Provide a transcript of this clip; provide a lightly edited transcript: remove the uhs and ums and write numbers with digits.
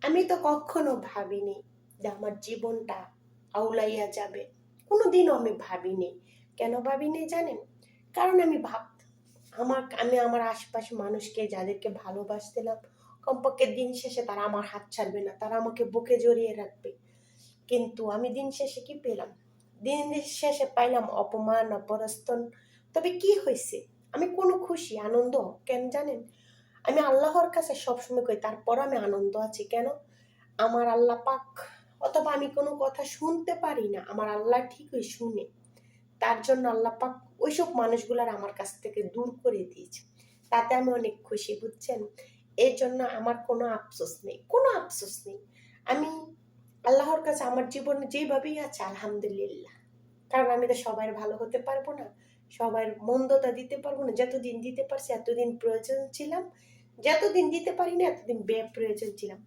আমি তো কখনো ভাবিনি যে আমার জীবনটা আউলাইয়া যাবে। কোনোদিনও আমি ভাবিনি। কেন ভাবিনি জানেন? কারণ আমি আমার আশেপাশে মানুষকে যাদেরকে ভালোবাসছিলাম, কমপক্ষে দিন শেষে তারা আমার হাত ছাড়বে না, তারা আমাকে বুকে জড়িয়ে রাখবে। কিন্তু আমি দিন শেষে কি পেলাম? দিন শেষে পাইলাম অপমান, অপরস্তন। তবে কি হয়েছে? আমি কোনো খুশি আনন্দ কেন জানেন? আমি আল্লাহর কাছে সবসময় কই, তারপর আমি আনন্দ আছি কেন? আমার আল্লাহ পাক, অথবা আমি কোনো কথা শুনতে পারি না, আমার আল্লাহ ঠিকই শুনে। তার জন্য আল্লাহ পাক ওইসব মানুষগুলার আমার কাছ থেকে দূর করে দিয়েছে। তাতে আমি অনেক খুশি, বুঝছেন? এর জন্য আমার কোনো আফসোস নেই, কোনো আফসোস নেই। আমি আল্লাহর কাছে আমার জীবনে যেভাবেই আছে আলহামদুলিল্লাহ। কারণ আমি তো সবার ভালো হতে পারবো না, সবার মন্দতা দিতে পারবো না। যতদিন দিতে পারছি এতদিন প্রয়োজন ছিলাম, যতদিন দিতে পারি না এতদিন বেপ্রয়োজন ছিলাম।